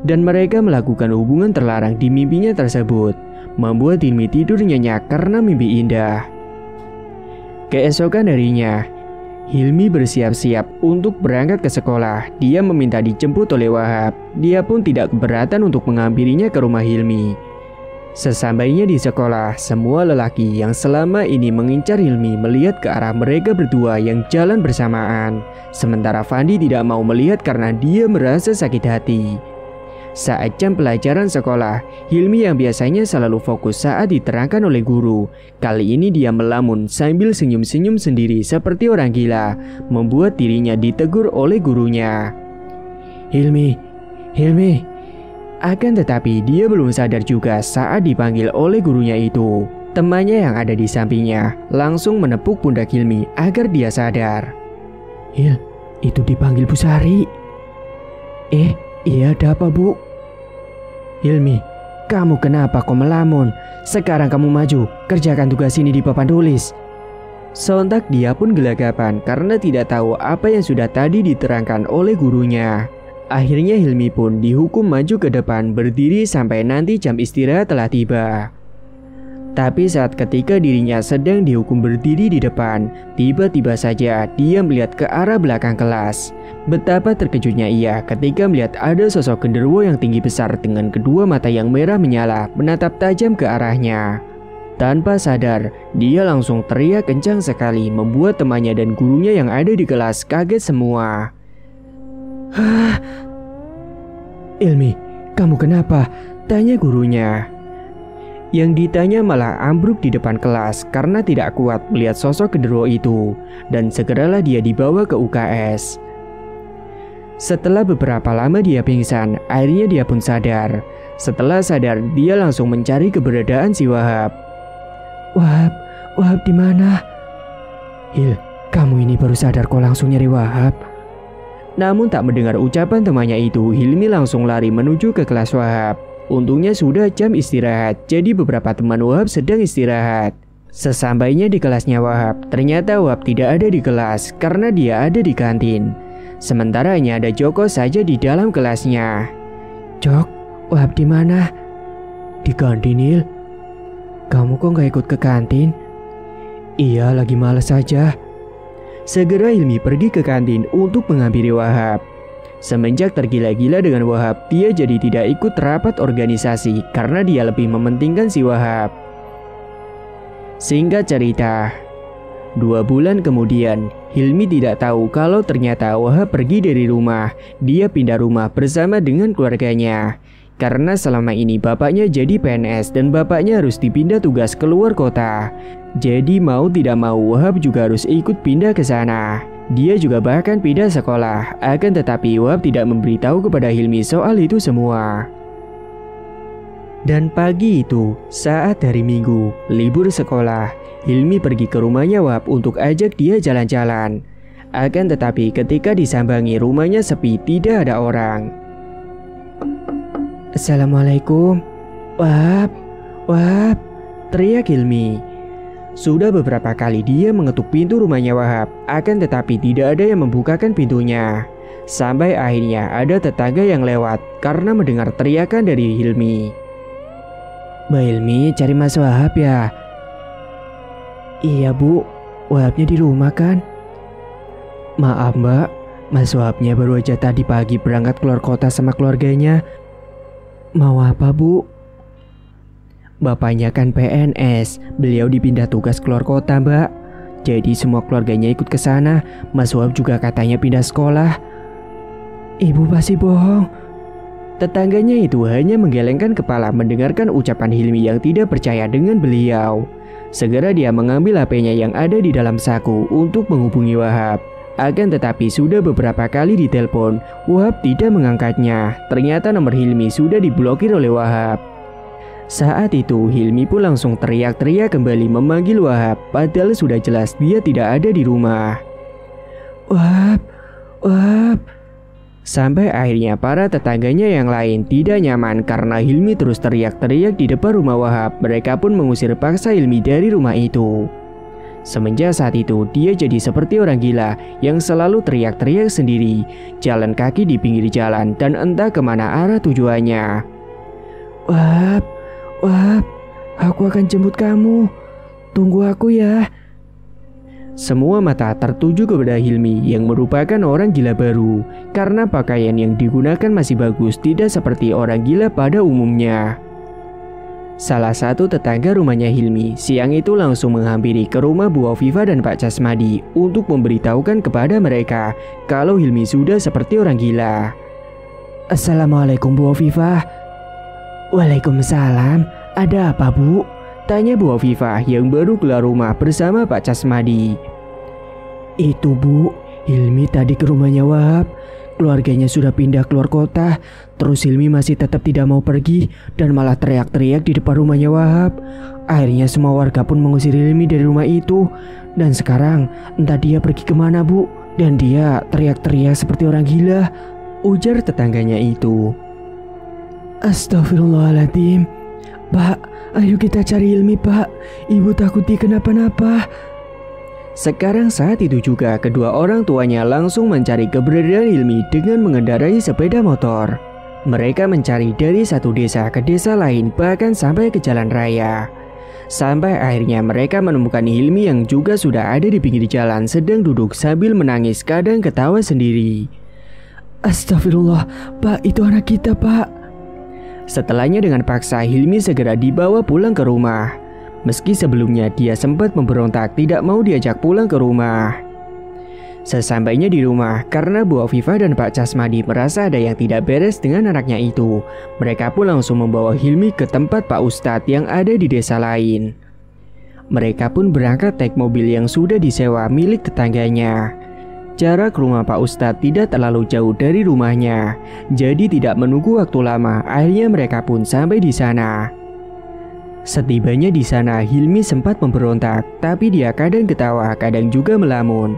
Dan mereka melakukan hubungan terlarang di mimpinya tersebut, membuat Hilmi tidur nyenyak karena mimpi indah. Keesokan harinya, Hilmi bersiap-siap untuk berangkat ke sekolah. Dia meminta dijemput oleh Wahab. Dia pun tidak keberatan untuk menghampirinya ke rumah Hilmi. Sesampainya di sekolah, semua lelaki yang selama ini mengincar Hilmi melihat ke arah mereka berdua yang jalan bersamaan. Sementara Fandi tidak mau melihat karena dia merasa sakit hati. Saat jam pelajaran sekolah, Hilmi yang biasanya selalu fokus saat diterangkan oleh guru, kali ini dia melamun sambil senyum-senyum sendiri seperti orang gila, membuat dirinya ditegur oleh gurunya. Hilmi. Akan tetapi dia belum sadar juga saat dipanggil oleh gurunya itu. Temannya yang ada di sampingnya langsung menepuk pundak Hilmi agar dia sadar. Hil, itu dipanggil Bu Sari. Iya, ada apa, Bu? Hilmi, kamu kenapa kok melamun? Sekarang kamu maju, kerjakan tugas ini di papan tulis. Sontak dia pun gelagapan karena tidak tahu apa yang sudah tadi diterangkan oleh gurunya. Akhirnya Hilmi pun dihukum maju ke depan berdiri sampai nanti jam istirahat telah tiba. Tapi saat ketika dirinya sedang dihukum berdiri di depan, tiba-tiba saja dia melihat ke arah belakang kelas. Betapa terkejutnya ia ketika melihat ada sosok genderuwo yang tinggi besar dengan kedua mata yang merah menyala menatap tajam ke arahnya. Tanpa sadar, dia langsung teriak kencang sekali membuat temannya dan gurunya yang ada di kelas kaget semua. Hilmi, kamu kenapa? Tanya gurunya. Yang ditanya malah ambruk di depan kelas karena tidak kuat melihat sosok genderuwo itu, dan segeralah dia dibawa ke UKS. Setelah beberapa lama dia pingsan, akhirnya dia pun sadar. Setelah sadar, dia langsung mencari keberadaan si Wahab. Wahab di mana? Hil, kamu ini baru sadar kok langsung nyari Wahab. Namun tak mendengar ucapan temannya itu, Hilmi langsung lari menuju ke kelas Wahab. Untungnya sudah jam istirahat, jadi beberapa teman Wahab sedang istirahat. Sesampainya di kelasnya Wahab, ternyata Wahab tidak ada di kelas karena dia ada di kantin. Sementara hanya ada Joko saja di dalam kelasnya. Jok, Wahab di mana? Di kantin, Hil. Kamu kok gak ikut ke kantin? Iya, lagi malas saja. Segera Hilmi pergi ke kantin untuk menghampiri Wahab. Semenjak tergila-gila dengan Wahab, dia jadi tidak ikut rapat organisasi karena dia lebih mementingkan si Wahab. Singkat cerita, 2 bulan kemudian, Hilmi tidak tahu kalau ternyata Wahab pergi dari rumah. Dia pindah rumah bersama dengan keluarganya. Karena selama ini bapaknya jadi PNS dan bapaknya harus dipindah tugas keluar kota. Jadi mau tidak mau Wahab juga harus ikut pindah ke sana. Dia juga bahkan pindah sekolah, akan tetapi Wahab tidak memberitahu kepada Hilmi soal itu semua. Dan pagi itu, saat hari Minggu, libur sekolah, Hilmi pergi ke rumahnya Wahab untuk ajak dia jalan-jalan. Akan tetapi ketika disambangi rumahnya sepi, tidak ada orang. Assalamualaikum. Wahab, teriak Hilmi. Sudah beberapa kali dia mengetuk pintu rumahnya Wahab, akan tetapi tidak ada yang membukakan pintunya. Sampai akhirnya ada tetangga yang lewat karena mendengar teriakan dari Hilmi. Mbak Hilmi cari Mas Wahab ya? Iya Bu, Wahabnya di rumah kan? Maaf Mbak, Mas Wahabnya baru aja tadi pagi berangkat keluar kota sama keluarganya. Mau apa Bu? Bapaknya kan PNS, beliau dipindah tugas keluar kota Mbak. Jadi semua keluarganya ikut ke sana. Mas Wahab juga katanya pindah sekolah. Ibu pasti bohong. Tetangganya itu hanya menggelengkan kepala mendengarkan ucapan Hilmi yang tidak percaya dengan beliau. Segera dia mengambil HP-nya yang ada di dalam saku untuk menghubungi Wahab. Akan tetapi sudah beberapa kali ditelepon, Wahab tidak mengangkatnya. Ternyata nomor Hilmi sudah diblokir oleh Wahab. Saat itu Hilmi pun langsung teriak-teriak kembali memanggil Wahab, padahal sudah jelas dia tidak ada di rumah. Wahab. Sampai akhirnya para tetangganya yang lain tidak nyaman karena Hilmi terus teriak-teriak di depan rumah Wahab. Mereka pun mengusir paksa Hilmi dari rumah itu. Semenjak saat itu dia jadi seperti orang gila yang selalu teriak-teriak sendiri, jalan kaki di pinggir jalan dan entah kemana arah tujuannya. Wahab, aku akan jemput kamu. Tunggu aku ya. Semua mata tertuju kepada Hilmi yang merupakan orang gila baru karena pakaian yang digunakan masih bagus, tidak seperti orang gila pada umumnya. Salah satu tetangga rumahnya Hilmi siang itu langsung menghampiri ke rumah Bu Afifa dan Pak Casmadi untuk memberitahukan kepada mereka kalau Hilmi sudah seperti orang gila. Assalamualaikum Bu Afifa. Waalaikumsalam, ada apa Bu? Tanya Bu Afifah yang baru keluar rumah bersama Pak Casmadi. Itu Bu, Hilmi tadi ke rumahnya Wahab. Keluarganya sudah pindah keluar kota. Terus Hilmi masih tetap tidak mau pergi dan malah teriak-teriak di depan rumahnya Wahab. Akhirnya semua warga pun mengusir Hilmi dari rumah itu. Dan sekarang entah dia pergi kemana Bu. Dan dia teriak-teriak seperti orang gila, ujar tetangganya itu. Astagfirullahaladzim. Pak, ayo kita cari Hilmi Pak. Ibu takut dia kenapa-napa. Sekarang saat itu juga kedua orang tuanya langsung mencari keberadaan Hilmi dengan mengendarai sepeda motor. Mereka mencari dari satu desa ke desa lain, bahkan sampai ke jalan raya. Sampai akhirnya mereka menemukan Hilmi yang juga sudah ada di pinggir jalan sedang duduk sambil menangis kadang ketawa sendiri. Astagfirullah, Pak, itu anak kita Pak. Setelahnya dengan paksa Hilmi segera dibawa pulang ke rumah. Meski sebelumnya dia sempat memberontak tidak mau diajak pulang ke rumah. Sesampainya di rumah, karena Bu Afifah dan Pak Casmadi merasa ada yang tidak beres dengan anaknya itu, mereka pun langsung membawa Hilmi ke tempat Pak Ustadz yang ada di desa lain. Mereka pun berangkat naik mobil yang sudah disewa milik tetangganya. Jarak rumah Pak Ustadz tidak terlalu jauh dari rumahnya, jadi tidak menunggu waktu lama, akhirnya mereka pun sampai di sana. Setibanya di sana, Hilmi sempat memberontak, tapi dia kadang ketawa, kadang juga melamun.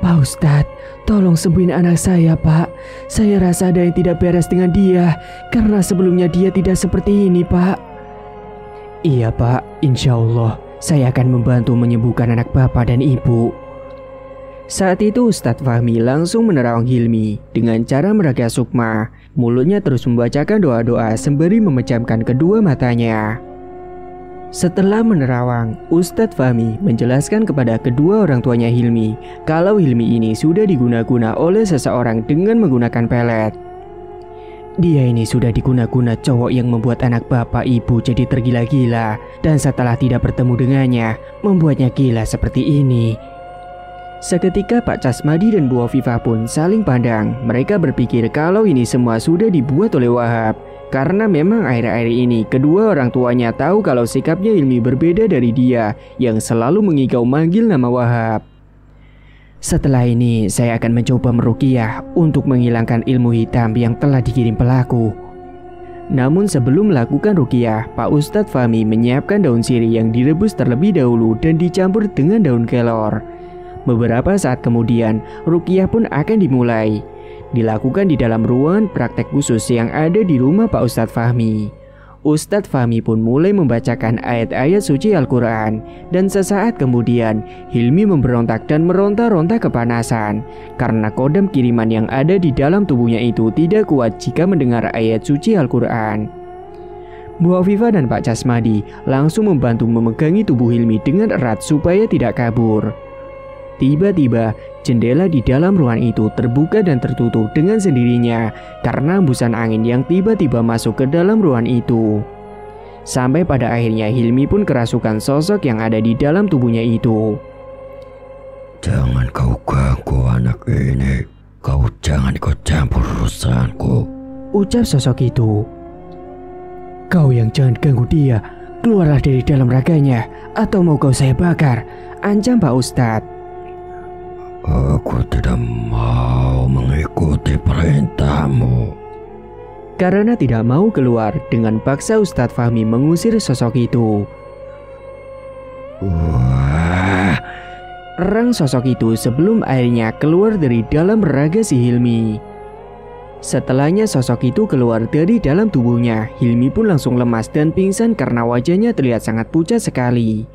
Pak Ustadz, tolong sembuhin anak saya, Pak. Saya rasa ada yang tidak beres dengan dia, karena sebelumnya dia tidak seperti ini, Pak. Iya, Pak. Insya Allah, saya akan membantu menyembuhkan anak Bapak dan Ibu. Saat itu Ustadz Fahmi langsung menerawang Hilmi dengan cara meraga sukma. Mulutnya terus membacakan doa-doa sembari memejamkan kedua matanya. Setelah menerawang, Ustadz Fahmi menjelaskan kepada kedua orang tuanya Hilmi kalau Hilmi ini sudah diguna-guna oleh seseorang dengan menggunakan pelet. Dia ini sudah diguna-guna cowok yang membuat anak bapak ibu jadi tergila-gila, dan setelah tidak bertemu dengannya, membuatnya gila seperti ini. Seketika Pak Casmadi dan Bu Afifah pun saling pandang. Mereka berpikir kalau ini semua sudah dibuat oleh Wahab. Karena memang akhir-akhir ini kedua orang tuanya tahu kalau sikapnya Hilmi berbeda dari dia yang selalu mengigau manggil nama Wahab. Setelah ini saya akan mencoba meruqyah untuk menghilangkan ilmu hitam yang telah dikirim pelaku. Namun sebelum melakukan ruqyah, Pak Ustadz Fahmi menyiapkan daun sirih yang direbus terlebih dahulu dan dicampur dengan daun kelor. Beberapa saat kemudian, ruqyah pun akan dimulai. Dilakukan di dalam ruangan praktek khusus yang ada di rumah Pak Ustadz Fahmi. Ustadz Fahmi pun mulai membacakan ayat-ayat suci Al-Quran. Dan sesaat kemudian, Hilmi memberontak dan meronta-ronta kepanasan. Karena kodam kiriman yang ada di dalam tubuhnya itu tidak kuat jika mendengar ayat suci Al-Quran. Bu Afifah dan Pak Casmadi langsung membantu memegangi tubuh Hilmi dengan erat supaya tidak kabur. Tiba-tiba, jendela di dalam ruangan itu terbuka dan tertutup dengan sendirinya karena hembusan angin yang tiba-tiba masuk ke dalam ruangan itu. Sampai pada akhirnya Hilmi pun kerasukan sosok yang ada di dalam tubuhnya itu. Jangan kau ganggu anak ini. Kau jangan ikut campur urusanku, ucap sosok itu. Kau yang jangan ganggu dia. Keluarlah dari dalam raganya, atau mau kau saya bakar, ancam Pak Ustadz. Aku tidak mau mengikuti perintahmu. Karena tidak mau keluar, dengan paksa Ustadz Fahmi mengusir sosok itu. Wah. Rang sosok itu sebelum akhirnya keluar dari dalam raga si Hilmi. Setelahnya sosok itu keluar dari dalam tubuhnya, Hilmi pun langsung lemas dan pingsan karena wajahnya terlihat sangat pucat sekali.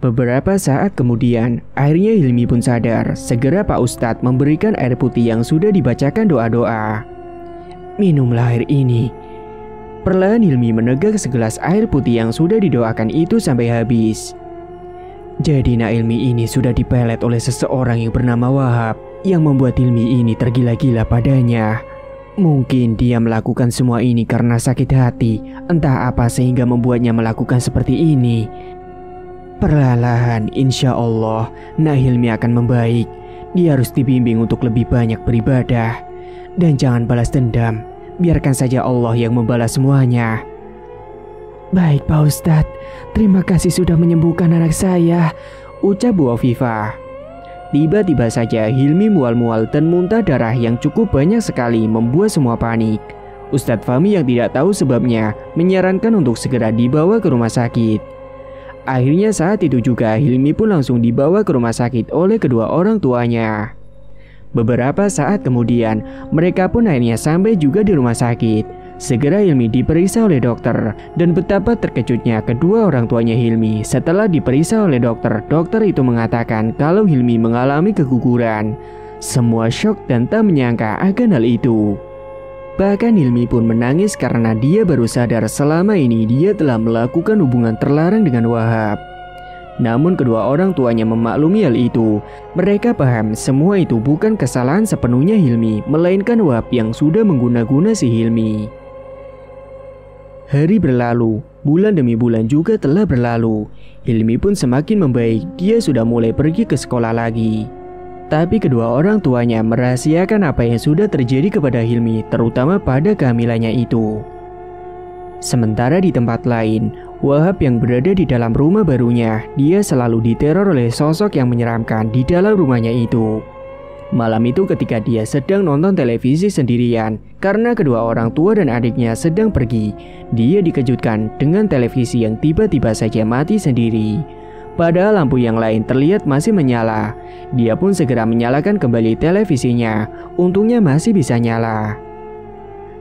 Beberapa saat kemudian, akhirnya Hilmi pun sadar. Segera Pak Ustadz memberikan air putih yang sudah dibacakan doa-doa. Minumlah air ini. Perlahan Hilmi menegak segelas air putih yang sudah didoakan itu sampai habis. Jadi Hilmi ini sudah dipelet oleh seseorang yang bernama Wahab, yang membuat Hilmi ini tergila-gila padanya. Mungkin dia melakukan semua ini karena sakit hati, entah apa sehingga membuatnya melakukan seperti ini. Perlahan, insya Allah, Hilmi akan membaik. Dia harus dibimbing untuk lebih banyak beribadah. Dan jangan balas dendam, biarkan saja Allah yang membalas semuanya. Baik Pak Ustadz, terima kasih sudah menyembuhkan anak saya, ucap Bu Afifah. Tiba-tiba saja Hilmi mual-mual dan muntah darah yang cukup banyak sekali membuat semua panik. Ustadz Fahmi yang tidak tahu sebabnya menyarankan untuk segera dibawa ke rumah sakit. Akhirnya saat itu juga Hilmi pun langsung dibawa ke rumah sakit oleh kedua orang tuanya. Beberapa saat kemudian mereka pun akhirnya sampai juga di rumah sakit. Segera Hilmi diperiksa oleh dokter dan betapa terkejutnya kedua orang tuanya Hilmi setelah diperiksa oleh dokter. Dokter itu mengatakan kalau Hilmi mengalami keguguran. Semua syok dan tak menyangka akan hal itu. Bahkan Hilmi pun menangis karena dia baru sadar selama ini dia telah melakukan hubungan terlarang dengan Wahab. Namun kedua orang tuanya memaklumi hal itu. Mereka paham semua itu bukan kesalahan sepenuhnya Hilmi, melainkan Wahab yang sudah mengguna-guna si Hilmi. Hari berlalu, bulan demi bulan juga telah berlalu. Hilmi pun semakin membaik, dia sudah mulai pergi ke sekolah lagi. Tapi kedua orang tuanya merahasiakan apa yang sudah terjadi kepada Hilmi, terutama pada kehamilannya itu. Sementara di tempat lain, Wahab yang berada di dalam rumah barunya, dia selalu diteror oleh sosok yang menyeramkan di dalam rumahnya itu. Malam itu ketika dia sedang nonton televisi sendirian, karena kedua orang tua dan adiknya sedang pergi, dia dikejutkan dengan televisi yang tiba-tiba saja mati sendiri. Padahal lampu yang lain terlihat masih menyala. Dia pun segera menyalakan kembali televisinya. Untungnya masih bisa nyala.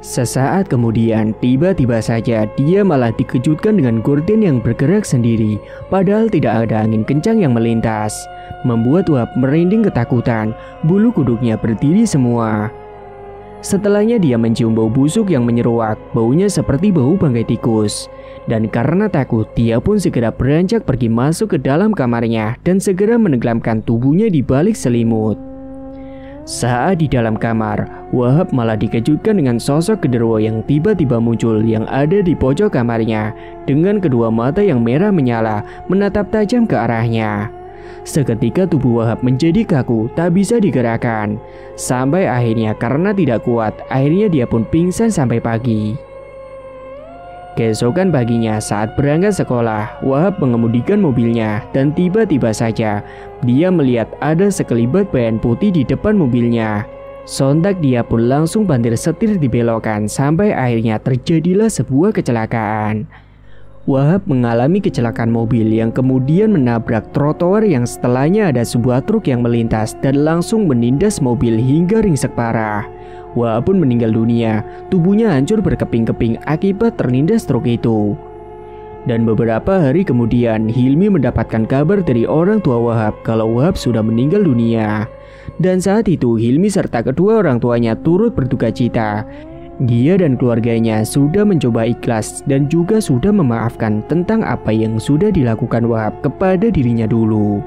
Sesaat kemudian, tiba-tiba saja dia malah dikejutkan dengan gorden yang bergerak sendiri. Padahal tidak ada angin kencang yang melintas. Membuat Wahab merinding ketakutan. Bulu kuduknya berdiri semua. Setelahnya dia mencium bau busuk yang menyeruak. Baunya seperti bau bangkai tikus. Dan karena takut, dia pun segera beranjak pergi masuk ke dalam kamarnya dan segera menenggelamkan tubuhnya di balik selimut. Saat di dalam kamar, Wahab malah dikejutkan dengan sosok genderuwo yang tiba-tiba muncul yang ada di pojok kamarnya dengan kedua mata yang merah menyala menatap tajam ke arahnya. Seketika tubuh Wahab menjadi kaku, tak bisa digerakkan. Sampai akhirnya karena tidak kuat, akhirnya dia pun pingsan sampai pagi. Keesokan paginya saat berangkat sekolah, Wahab mengemudikan mobilnya dan tiba-tiba saja dia melihat ada sekelibat bayangan putih di depan mobilnya. Sontak dia pun langsung bantir setir dibelokkan sampai akhirnya terjadilah sebuah kecelakaan. Wahab mengalami kecelakaan mobil yang kemudian menabrak trotoar yang setelahnya ada sebuah truk yang melintas dan langsung menindas mobil hingga ringsek parah. Wahab pun meninggal dunia, tubuhnya hancur berkeping-keping akibat ternindas truk itu. Dan beberapa hari kemudian, Hilmi mendapatkan kabar dari orang tua Wahab kalau Wahab sudah meninggal dunia. Dan saat itu Hilmi serta kedua orang tuanya turut berduka cita. Dia dan keluarganya sudah mencoba ikhlas dan juga sudah memaafkan tentang apa yang sudah dilakukan Wahab kepada dirinya dulu.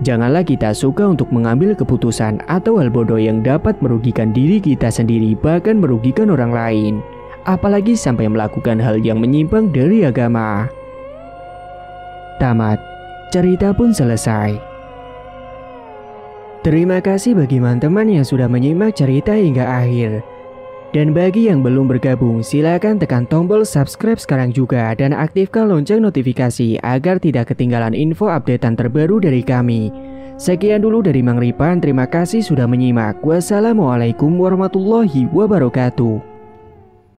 Janganlah kita suka untuk mengambil keputusan atau hal bodoh yang dapat merugikan diri kita sendiri bahkan merugikan orang lain. Apalagi sampai melakukan hal yang menyimpang dari agama. Tamat. Cerita pun selesai. Terima kasih bagi teman-teman yang sudah menyimak cerita hingga akhir. Dan bagi yang belum bergabung, silakan tekan tombol subscribe sekarang juga dan aktifkan lonceng notifikasi agar tidak ketinggalan info updatean terbaru dari kami. Sekian dulu dari Mang Ripan, terima kasih sudah menyimak. Wassalamualaikum warahmatullahi wabarakatuh.